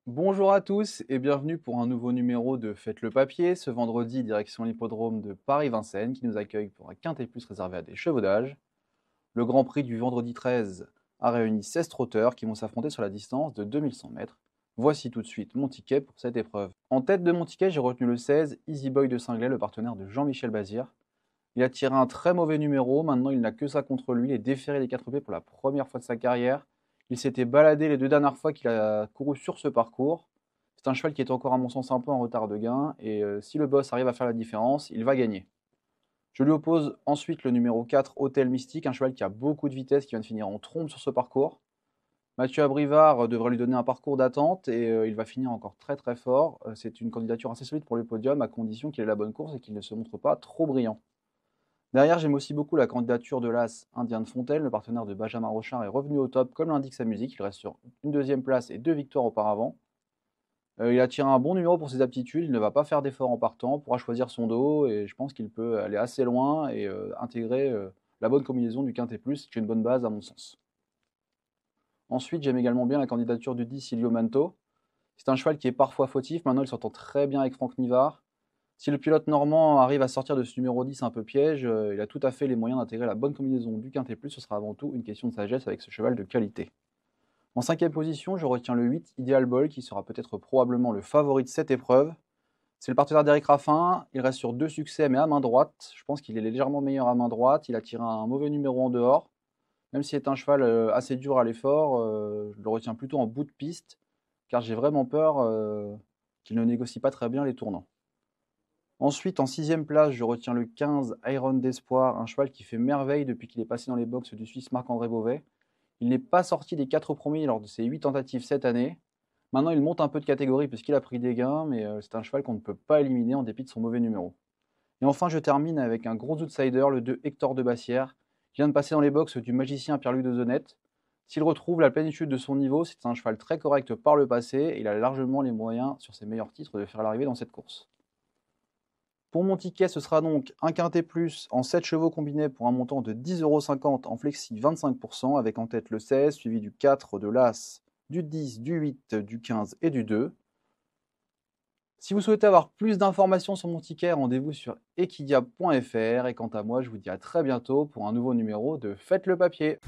Bonjour à tous et bienvenue pour un nouveau numéro de Faites le papier. Ce vendredi, direction l'hippodrome de Paris-Vincennes qui nous accueille pour un quintet plus réservé à des chevaudages. Le Grand Prix du vendredi 13 a réuni 16 trotteurs qui vont s'affronter sur la distance de 2100 mètres. Voici tout de suite mon ticket pour cette épreuve. En tête de mon ticket, j'ai retenu le 16, Easy Boy de Singlet, le partenaire de Jean-Michel Bazir. Il a tiré un très mauvais numéro, maintenant il n'a que ça contre lui, il est déféré des 4 P pour la première fois de sa carrière. Il s'était baladé les deux dernières fois qu'il a couru sur ce parcours. C'est un cheval qui est encore à mon sens un peu en retard de gain, et si le boss arrive à faire la différence, il va gagner. Je lui oppose ensuite le numéro 4, Hôtel Mystique, un cheval qui a beaucoup de vitesse, qui vient de finir en trompe sur ce parcours. Mathieu Abrivard devrait lui donner un parcours d'attente et il va finir encore très très fort. C'est une candidature assez solide pour le podium à condition qu'il ait la bonne course et qu'il ne se montre pas trop brillant. Derrière, j'aime aussi beaucoup la candidature de l'As Indien de Fontaine, le partenaire de Benjamin Rochard est revenu au top comme l'indique sa musique, il reste sur une deuxième place et 2 victoires auparavant. Il a tiré un bon numéro pour ses aptitudes, il ne va pas faire d'efforts en partant, pourra choisir son dos et je pense qu'il peut aller assez loin et intégrer la bonne combinaison du quintet plus, qui est une bonne base à mon sens. Ensuite, j'aime également bien la candidature du 10 Silvio Manto. C'est un cheval qui est parfois fautif, maintenant il s'entend très bien avec Franck Nivard. Si le pilote normand arrive à sortir de ce numéro 10 un peu piège, il a tout à fait les moyens d'intégrer la bonne combinaison du quintet plus, ce sera avant tout une question de sagesse avec ce cheval de qualité. En cinquième position, je retiens le 8, Ideal Ball, qui sera peut-être probablement le favori de cette épreuve. C'est le partenaire d'Eric Raffin, il reste sur 2 succès mais à main droite. Je pense qu'il est légèrement meilleur à main droite, il a tiré un mauvais numéro en dehors. Même si c'est un cheval assez dur à l'effort, je le retiens plutôt en bout de piste, car j'ai vraiment peur qu'il ne négocie pas très bien les tournants. Ensuite, en sixième place, je retiens le 15 Iron d'Espoir, un cheval qui fait merveille depuis qu'il est passé dans les boxes du Suisse Marc-André Beauvais. Il n'est pas sorti des 4 premiers lors de ses 8 tentatives cette année. Maintenant, il monte un peu de catégorie puisqu'il a pris des gains, mais c'est un cheval qu'on ne peut pas éliminer en dépit de son mauvais numéro. Et enfin, je termine avec un gros outsider, le 2 Hector de Bassière, qui vient de passer dans les boxes du magicien Pierre-Louis de Zenette. S'il retrouve la plénitude de son niveau, c'est un cheval très correct par le passé et il a largement les moyens, sur ses meilleurs titres, de faire l'arrivée dans cette course. Pour mon ticket, ce sera donc un quintet plus en 7 chevaux combinés pour un montant de 10,50 € en flexi 25%, avec en tête le 16, suivi du 4, de l'As, du 10, du 8, du 15 et du 2. Si vous souhaitez avoir plus d'informations sur mon ticket, rendez-vous sur equidia.fr et quant à moi, je vous dis à très bientôt pour un nouveau numéro de Faites le papier.